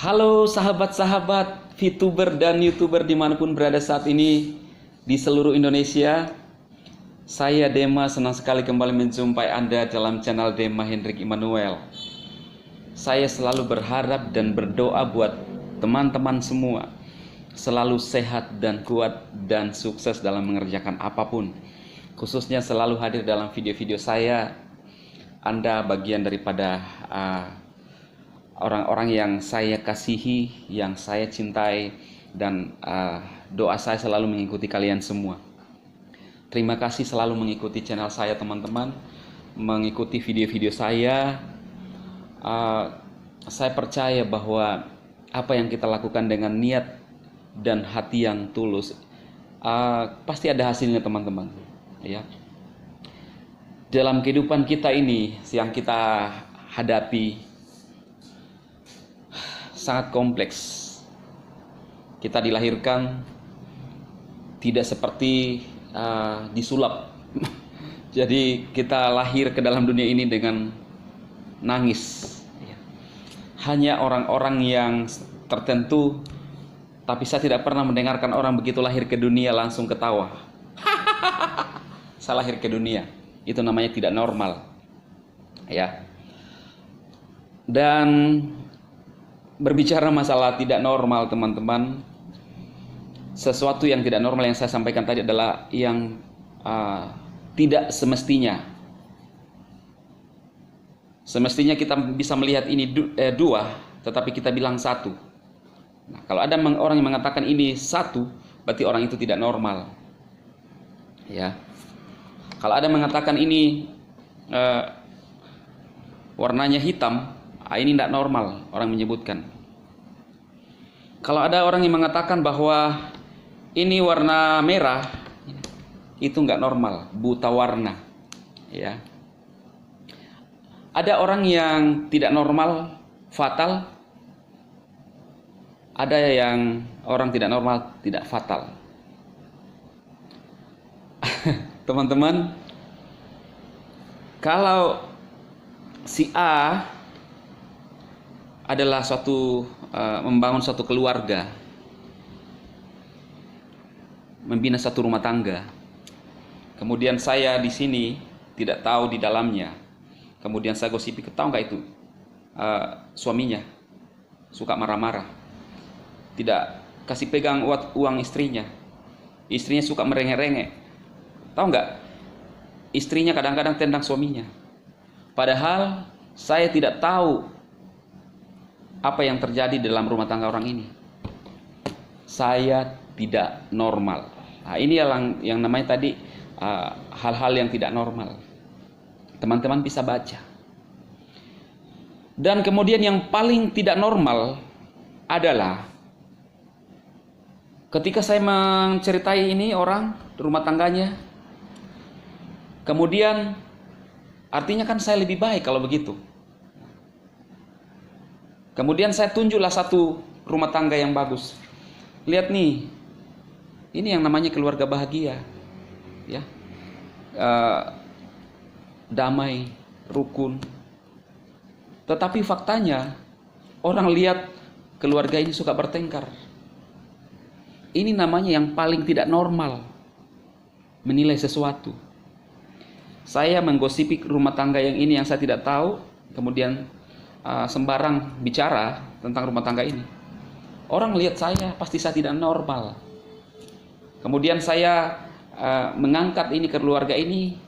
Halo sahabat-sahabat VTuber dan YouTuber dimanapun berada saat ini di seluruh Indonesia. Saya Dema, senang sekali kembali menjumpai Anda dalam channel Dema Hendrik Immanuel. Saya selalu berharap dan berdoa buat teman-teman semua selalu sehat dan kuat dan sukses dalam mengerjakan apapun. Khususnya selalu hadir dalam video-video saya. Anda bagian daripada orang-orang yang saya kasihi, yang saya cintai, dan doa saya selalu mengikuti kalian semua. Terima kasih selalu mengikuti channel saya teman-teman, mengikuti video-video saya. Saya percaya bahwa apa yang kita lakukan dengan niat dan hati yang tulus pasti ada hasilnya teman-teman. Ya. Dalam kehidupan kita ini yang kita hadapi sangat kompleks. Kita dilahirkan tidak seperti disulap. Jadi kita lahir ke dalam dunia ini dengan nangis. Hanya orang-orang yang tertentu, tapi saya tidak pernah mendengarkan orang begitu lahir ke dunia langsung ketawa. Saya lahir ke dunia, itu namanya tidak normal. Ya. Dan berbicara masalah tidak normal teman-teman, sesuatu yang tidak normal yang saya sampaikan tadi adalah yang tidak semestinya. Semestinya kita bisa melihat ini dua, tetapi kita bilang satu. Nah, kalau ada orang yang mengatakan ini satu, berarti orang itu tidak normal. Ya. Kalau ada mengatakan ini warnanya hitam, ini tidak normal, orang menyebutkan. Kalau ada orang yang mengatakan bahwa ini warna merah, itu nggak normal, buta warna. Ya. Ada orang yang tidak normal, fatal. Ada yang orang tidak normal, tidak fatal. Teman-teman, kalau si A adalah membangun suatu keluarga, membina satu rumah tangga. Kemudian saya di sini tidak tahu di dalamnya. Kemudian saya gosipi, tahu nggak itu suaminya suka marah-marah, tidak kasih pegang uang istrinya. Istrinya suka merengek-rengek. Tahu nggak? Istrinya kadang-kadang tendang suaminya. Padahal saya tidak tahu apa yang terjadi dalam rumah tangga orang ini. Saya tidak normal. Nah, ini yang namanya tadi hal-hal yang tidak normal. Teman-teman bisa baca. Dan kemudian yang paling tidak normal adalah ketika saya menceritai ini orang rumah tangganya, kemudian artinya kan saya lebih baik kalau begitu. Kemudian saya tunjuklah satu rumah tangga yang bagus. Lihat nih, ini yang namanya keluarga bahagia, ya, damai, rukun. Tetapi faktanya orang lihat keluarga ini suka bertengkar. Ini namanya yang paling tidak normal, menilai sesuatu. Saya menggosipi rumah tangga yang ini yang saya tidak tahu, kemudian sembarang bicara tentang rumah tangga ini. Orang lihat saya, pasti saya tidak normal. Kemudian saya mengangkat ini keluarga ini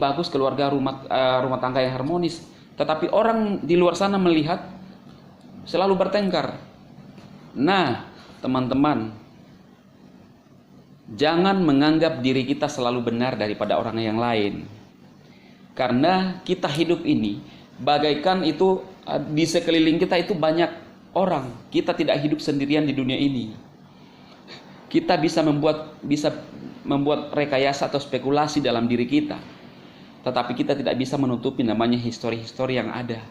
bagus, keluarga rumah tangga yang harmonis. Tetapi orang di luar sana melihat selalu bertengkar. Nah, teman-teman, jangan menganggap diri kita selalu benar daripada orang yang lain. Karena kita hidup ini bagaikan itu di sekeliling kita itu banyak orang. Kita tidak hidup sendirian di dunia ini. Kita bisa membuat rekayasa atau spekulasi dalam diri kita. Tetapi kita tidak bisa menutupi namanya histori-histori yang ada.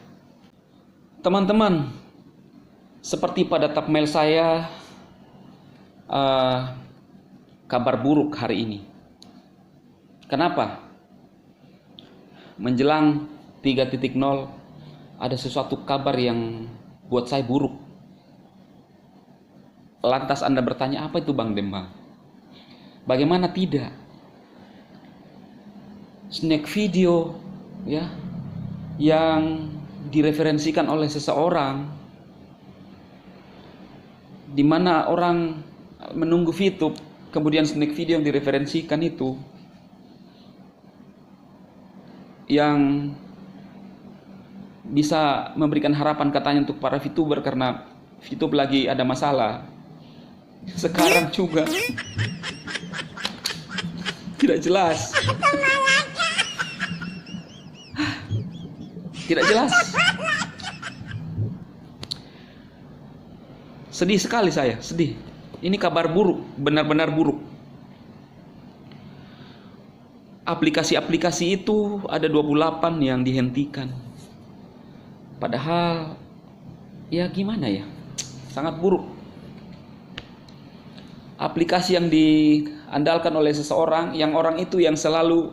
Teman-teman, seperti pada thumbnail saya, kabar buruk hari ini. Kenapa? Menjelang 3.0 ada sesuatu kabar yang buat saya buruk. Lantas Anda bertanya, apa itu Bang Demma? Bagaimana tidak? Snack video ya yang direferensikan oleh seseorang, di mana orang menunggu VTube, kemudian snack video yang direferensikan itu yang bisa memberikan harapan katanya untuk para VTuber karena VTube lagi ada masalah. Sekarang juga tidak jelas. Tidak jelas. Sedih sekali saya, sedih. Ini kabar buruk, benar-benar buruk. Aplikasi-aplikasi itu ada 28 yang dihentikan. Padahal ya gimana ya? Sangat buruk. Aplikasi yang diandalkan oleh seseorang, yang orang itu yang selalu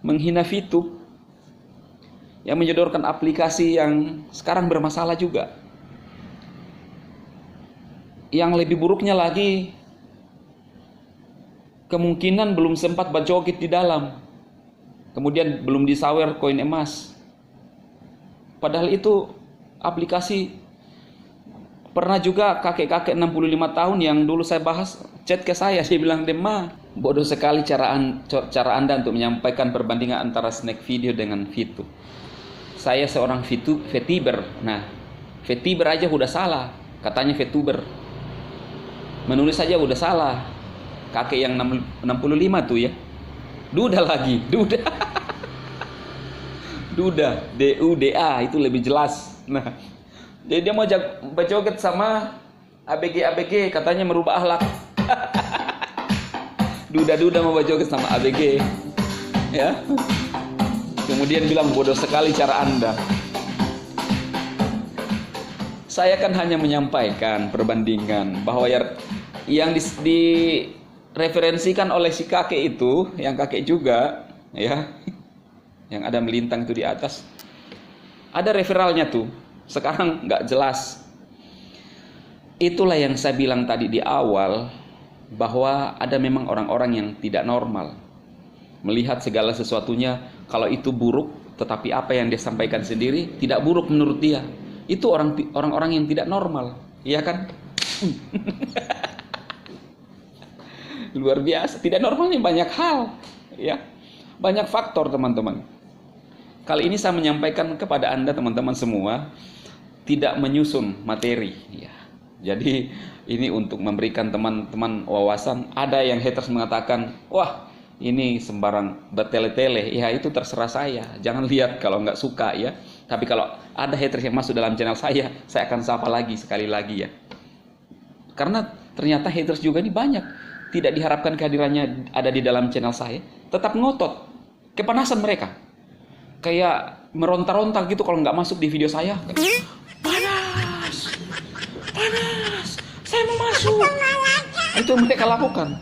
menghina VTube, yang menyodorkan aplikasi yang sekarang bermasalah juga. Yang lebih buruknya lagi, kemungkinan belum sempat berjoget di dalam, kemudian belum disawer koin emas. Padahal itu aplikasi. Pernah juga kakek-kakek 65 tahun yang dulu saya bahas chat ke saya, dia bilang, Demma, bodoh sekali cara Anda untuk menyampaikan perbandingan antara snack video dengan VTube. Saya seorang VTuber. Nah, VTuber aja udah salah, katanya VTuber. Menulis saja udah salah. Kakek yang 65 tuh ya. Duda lagi, Duda. Duda, D-U-D-A, itu lebih jelas. Nah, jadi dia mau berjoget sama ABG, katanya merubah akhlak. Duda mau berjoget sama ABG. Ya. Kemudian bilang, bodoh sekali cara Anda. Saya kan hanya menyampaikan perbandingan bahwa yang direferensikan oleh si kakek itu, yang kakek juga, ya, yang ada melintang itu di atas, ada referralnya tuh. Sekarang nggak jelas. Itulah yang saya bilang tadi di awal, bahwa ada memang orang-orang yang tidak normal, melihat segala sesuatunya kalau itu buruk, tetapi apa yang dia sampaikan sendiri tidak buruk menurut dia. Itu orang-orang yang tidak normal, iya kan? Luar biasa, tidak normalnya banyak hal, ya, banyak faktor teman-teman. Kali ini saya menyampaikan kepada Anda teman-teman semua, tidak menyusun materi, ya. Jadi ini untuk memberikan teman-teman wawasan. Ada yang haters mengatakan, wah ini sembarang bertele-tele, ya itu terserah saya. Jangan lihat kalau nggak suka ya. Tapi kalau ada haters yang masuk dalam channel saya akan sapa lagi sekali lagi ya. Karena ternyata haters juga ini banyak. Tidak diharapkan kehadirannya ada di dalam channel saya. Tetap ngotot. Kepanasan mereka. Kayak meronta-ronta gitu kalau nggak masuk di video saya. Panas. Panas. Saya mau masuk. Itu yang mereka lakukan.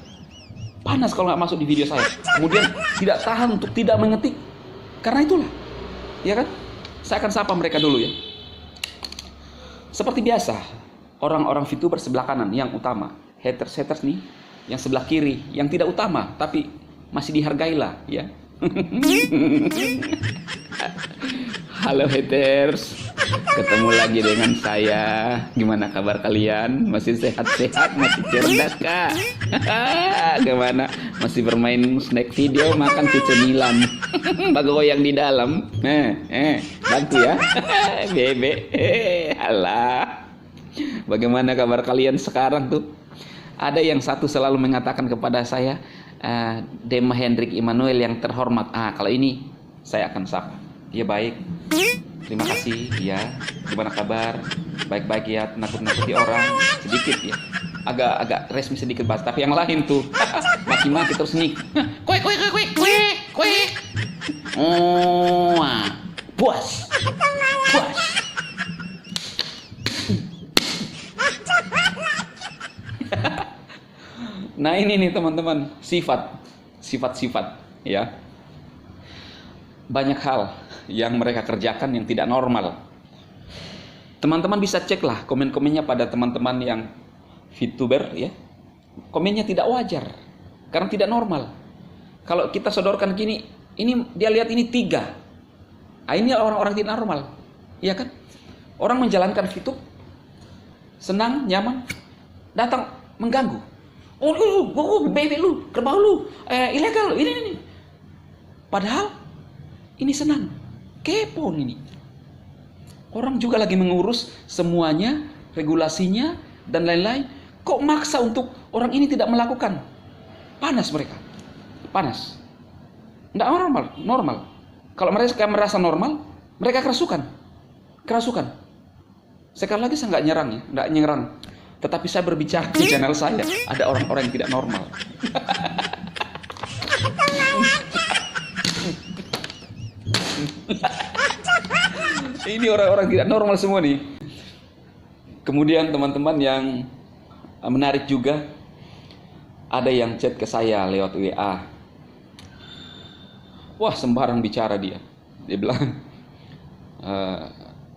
Panas kalau nggak masuk di video saya. Kemudian tidak tahan untuk tidak mengetik. Karena itulah. Ya kan? Saya akan sapa mereka dulu ya. Seperti biasa, orang-orang VTuber sebelah kanan yang utama, haters nih, yang sebelah kiri yang tidak utama tapi masih dihargailah ya. Halo haters, ketemu lagi dengan saya. Gimana kabar kalian? Masih sehat-sehat? Masih cerdas kah? Gimana? Masih bermain snack video, makan cemilan, bagoyang di dalam. Bantu ya, bebe. Alah. Bagaimana kabar kalian sekarang tuh? Ada yang satu selalu mengatakan kepada saya, Demma Hendrik Immanuel yang terhormat. Kalau ini saya akan sapa. Ya baik. Terima kasih ya. Gimana kabar? Baik-baik ya. Nakut-nakuti orang sedikit ya. Agak resmi sedikit bahas. Tapi yang lain tuh maki-maki terus nih. Kue. Oh, puas. Nah ini nih teman-teman, sifat ya. Banyak hal yang mereka kerjakan yang tidak normal. Teman-teman bisa cek lah komen-komennya pada teman-teman yang VTuber ya. Komennya tidak wajar karena tidak normal. Kalau kita sodorkan gini, ini dia lihat ini 3. Ah, ini orang-orang tidak normal. Iya kan? Orang menjalankan VTube senang, nyaman, datang mengganggu. Oh, bebek lu, kerbau lu, ilegal, ini. Padahal ini senang, kepo ini. Orang juga lagi mengurus semuanya, regulasinya, dan lain-lain. Kok maksa untuk orang ini tidak melakukan? Panas mereka. Panas. Tidak normal. Kalau mereka merasa normal, mereka kerasukan. Sekali lagi saya nggak nyerang. Tetapi saya berbicara di channel saya, ada orang-orang yang tidak normal. Ini orang-orang tidak normal semua nih. Kemudian teman-teman yang menarik juga, ada yang chat ke saya lewat WA. Wah, sembarang bicara dia. Dia bilang,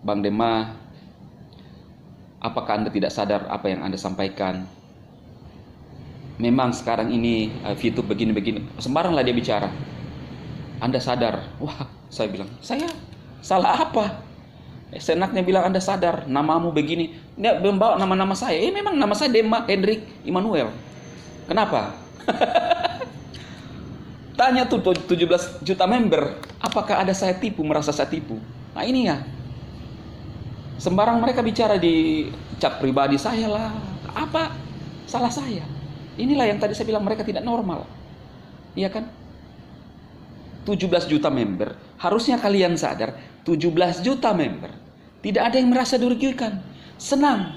Bang Dema, apakah Anda tidak sadar apa yang Anda sampaikan? Memang sekarang ini VTube begini-begini. Sembaranglah dia bicara. Anda sadar? Wah, saya bilang, saya salah apa? Senaknya bilang Anda sadar, namamu begini. Dia membawa nama-nama saya. Memang nama saya Dema Hendrik Immanuel. Kenapa? Tanya tuh 17 juta member, apakah ada saya tipu, merasa saya tipu? Nah ini ya. Sembarang mereka bicara di chat pribadi saya lah. Apa salah saya? Inilah yang tadi saya bilang mereka tidak normal. Iya kan? 17 juta member. Harusnya kalian sadar, 17 juta member. Tidak ada yang merasa dirugikan. Senang.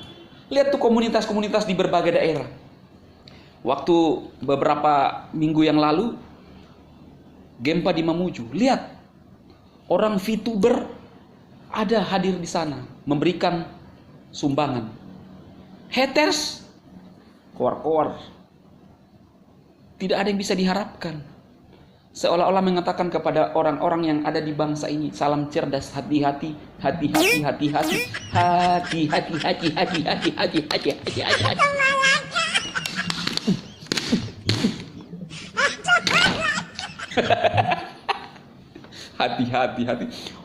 Lihat tuh komunitas-komunitas di berbagai daerah. Waktu beberapa minggu yang lalu, Gempa di Mamuju. Lihat. Orang VTuber ada hadir di sana. Memberikan sumbangan. Haters. Keluar-keluar. Tidak ada yang bisa diharapkan. Seolah-olah mengatakan kepada orang-orang yang ada di bangsa ini, salam cerdas, hati-hati. Hati-hati.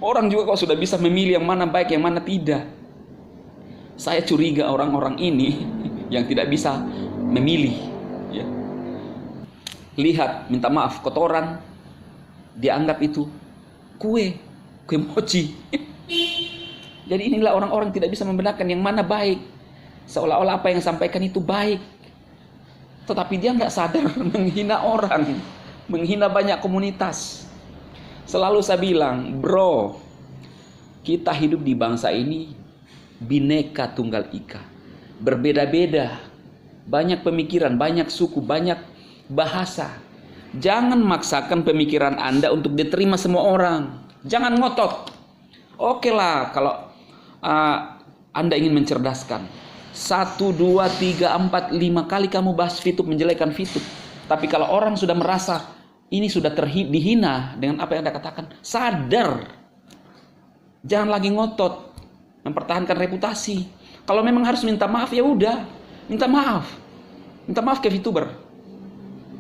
Orang juga kok sudah bisa memilih yang mana baik, yang mana tidak. Saya curiga orang-orang ini yang tidak bisa memilih. Ya. Lihat, minta maaf, kotoran, dianggap itu kue mochi. Jadi inilah orang-orang tidak bisa membedakan yang mana baik. Seolah-olah apa yang sampaikan itu baik. Tetapi dia nggak sadar menghina orang, menghina banyak komunitas. Selalu saya bilang, bro, kita hidup di bangsa ini Bhinneka Tunggal Ika. Berbeda-beda, banyak pemikiran, banyak suku, banyak bahasa. Jangan maksakan pemikiran Anda untuk diterima semua orang. Jangan ngotot. Oke lah kalau Anda ingin mencerdaskan. 1, 2, 3, 4, 5 kali kamu bahas VTube, menjelekkan VTube. Tapi kalau orang sudah merasa ini sudah dihina dengan apa yang Anda katakan, sadar. Jangan lagi ngotot mempertahankan reputasi. Kalau memang harus minta maaf, ya udah, minta maaf. Minta maaf ke VTuber.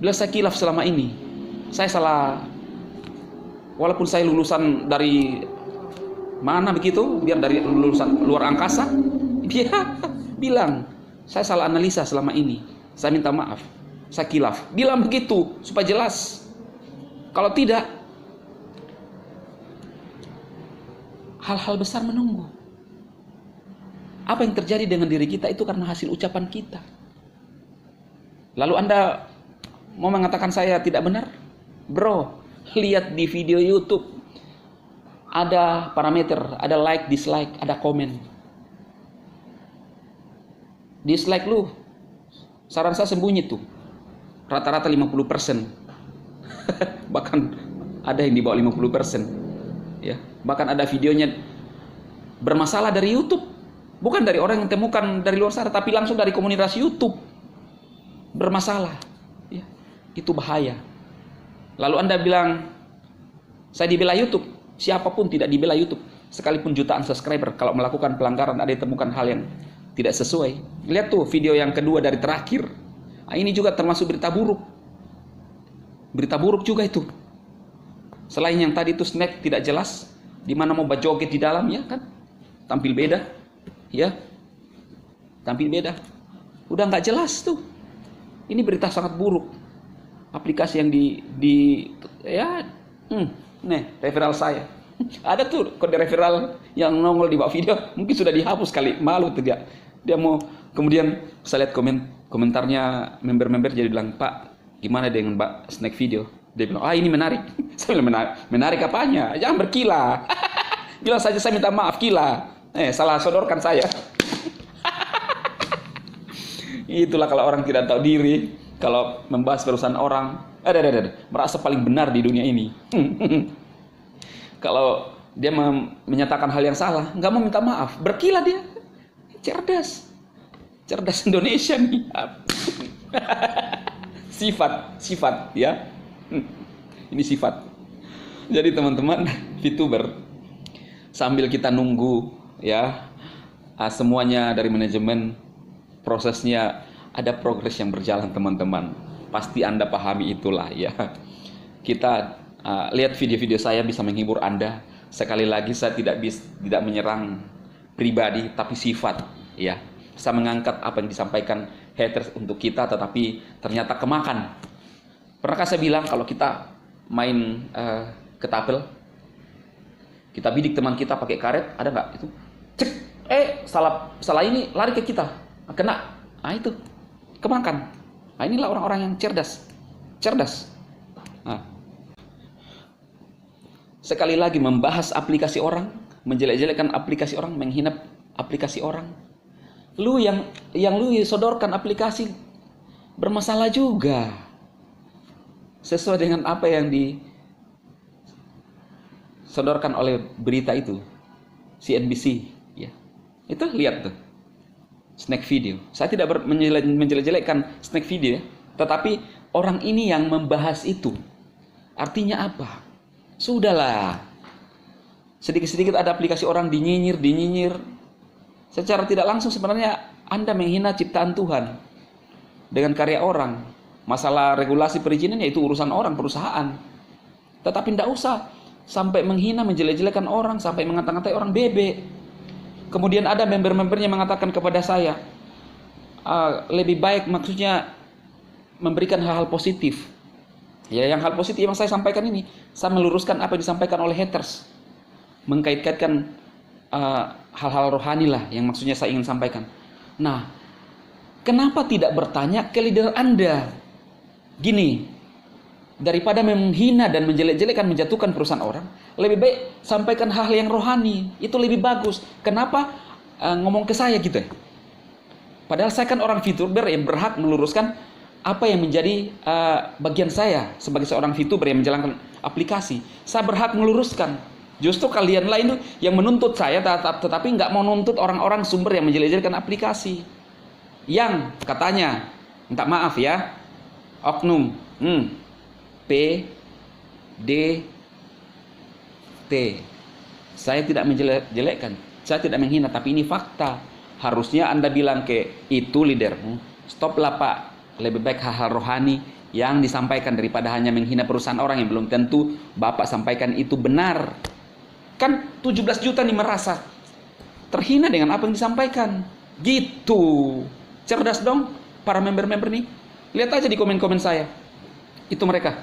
Bila saya kilaf selama ini, saya salah. Walaupun saya lulusan dari mana begitu, biar dari lulusan luar angkasa, dia bilang, saya salah analisa selama ini. Saya minta maaf, saya kilaf. Bilang begitu, supaya jelas. Kalau tidak, hal-hal besar menunggu. Apa yang terjadi dengan diri kita itu karena hasil ucapan kita. Lalu Anda mau mengatakan saya tidak benar? Bro, lihat di video YouTube. Ada parameter, ada like, dislike, ada komen. Dislike lu, saran saya sembunyi tuh. Rata-rata 50%. Bahkan ada yang di bawah 50%. Ya, bahkan ada videonya bermasalah dari YouTube. Bukan dari orang yang temukan dari luar sana, tapi langsung dari komunitas YouTube. Bermasalah. Ya, itu bahaya. Lalu Anda bilang, saya dibela YouTube. Siapapun tidak dibela YouTube. sekalipun jutaan subscriber, kalau melakukan pelanggaran, ada ditemukan hal yang tidak sesuai. Lihat tuh video yang kedua dari terakhir. Nah, ini juga termasuk berita buruk. Berita buruk juga itu. Selain yang tadi itu snack tidak jelas, di mana mau berjoget di dalam, ya kan? Tampil beda, ya. Tampil beda. Udah nggak jelas tuh. Ini berita sangat buruk. Aplikasi yang nih referral saya. Ada tuh kode referral yang nongol di bawah video, mungkin sudah dihapus kali, malu tuh dia. Dia mau, kemudian saya lihat komentarnya member-member jadi bilang, "Pak, gimana dengan Mbak snack video?" Dia bilang, "Ah, ini menarik." Saya bilang, menarik apanya? Jangan berkilah. Bilang saja saya minta maaf, kila. Salah sodorkan saya. Itulah kalau orang tidak tahu diri, kalau membahas perusahaan orang, merasa paling benar di dunia ini. Kalau dia menyatakan hal yang salah, nggak mau minta maaf, berkilah dia. Cerdas Indonesia nih. Sifat ya. Ini sifat. Jadi teman-teman VTuber, sambil kita nunggu ya semuanya dari manajemen, prosesnya ada progres yang berjalan teman-teman. Pasti Anda pahami itulah ya. Kita lihat video-video saya bisa menghibur Anda. Sekali lagi saya tidak menyerang pribadi, tapi sifat ya. Saya mengangkat apa yang disampaikan haters untuk kita, tetapi ternyata kemakan. Pernahkah saya bilang kalau kita main ketapel, kita bidik teman kita pakai karet, ada nggak itu? Cek, salah ini lari ke kita, kena. Nah itu kemakan. Nah inilah orang-orang yang cerdas. Nah. Sekali lagi membahas aplikasi orang, menjelek-jelekkan aplikasi orang, menghina aplikasi orang. Lu yang lu sodorkan aplikasi bermasalah juga. Sesuai dengan apa yang disodorkan oleh berita itu, CNBC, ya. Itu lihat tuh, snack video. Saya tidak menjelek-jelekkan snack video, ya. Tetapi orang ini yang membahas itu, artinya apa? Sudahlah. Sedikit-sedikit ada aplikasi orang dinyinyir. Secara tidak langsung sebenarnya Anda menghina ciptaan Tuhan dengan karya orang. Masalah regulasi perizinan yaitu urusan orang, perusahaan. Tetapi tidak usah sampai menghina, menjelek-jelekan orang, sampai mengata-ngatai orang bebek. Kemudian ada member-membernya mengatakan kepada saya, lebih baik maksudnya memberikan hal-hal positif. Ya, yang hal positif yang saya sampaikan ini, saya meluruskan apa yang disampaikan oleh haters. Mengkait-kaitkan hal-hal rohani lah yang maksudnya saya ingin sampaikan. Nah, kenapa tidak bertanya ke leader Anda? Gini, daripada menghina dan menjelek-jelekan, menjatuhkan perusahaan orang, lebih baik sampaikan hal yang rohani. Itu lebih bagus. Kenapa ngomong ke saya gitu ya? Padahal saya kan orang VTuber yang berhak meluruskan apa yang menjadi bagian saya sebagai seorang VTuber yang menjalankan aplikasi. Saya berhak meluruskan. Justru kalian lain yang menuntut saya, tetapi nggak mau nuntut orang-orang sumber yang menjelek-jelekan aplikasi. Yang katanya, minta maaf ya, oknum, P, D, T. Saya tidak menjelek-jelekkan, saya tidak menghina, tapi ini fakta. Harusnya Anda bilang ke itu leadermu, stoplah Pak, lebih baik hal-hal rohani yang disampaikan daripada hanya menghina perusahaan orang yang belum tentu Bapak sampaikan itu benar. Kan 17 juta nih merasa terhina dengan apa yang disampaikan. Gitu. Cerdas dong para member-member nih. Lihat aja di komen-komen saya. Itu mereka.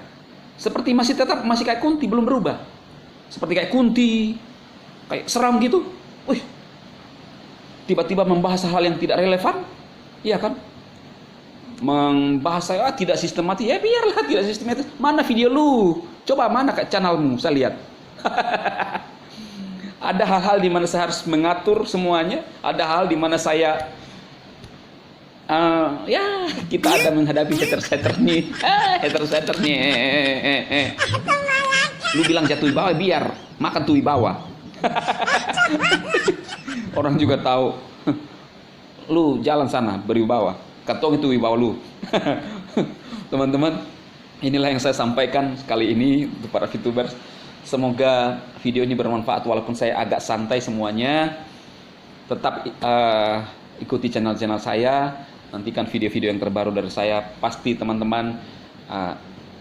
Seperti masih kayak Kunti, belum berubah. Seperti kayak Kunti, kayak seram gitu. Wih. Tiba-tiba membahas hal yang tidak relevan. Iya kan? Membahas saya tidak sistematis. Ya biarlah tidak sistematis. Mana video lu? Coba mana channelmu? Saya lihat. Ada hal-hal di mana saya harus mengatur semuanya. Ada hal di mana saya kita ada menghadapi hater-hater nih. Hater-hater nih. Lu bilang jatuh bawah, biar makan tuh bawah. Orang juga tahu. Lu jalan sana berwibawa. Katong itu wibawa lu. Teman-teman, inilah yang saya sampaikan kali ini untuk para VTubers. Semoga video ini bermanfaat walaupun saya agak santai semuanya. Tetap ikuti channel-channel saya. Nantikan video-video yang terbaru dari saya. Pasti teman-teman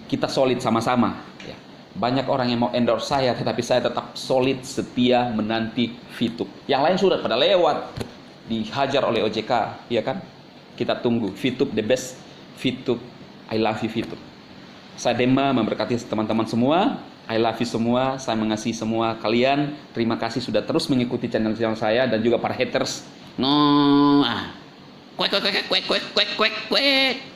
kita solid sama-sama. Ya. Banyak orang yang mau endorse saya, tetapi saya tetap solid, setia menanti VTube. Yang lain sudah pada lewat, dihajar oleh OJK, ya kan? Kita tunggu VTube the best, VTube I love you VTube. Saya Dema memberkati teman-teman semua. I love you semua. Saya mengasihi semua kalian. Terima kasih sudah terus mengikuti channel-channel saya dan juga para haters. No, kuek kuek kuek kuek kuek kuek kuek.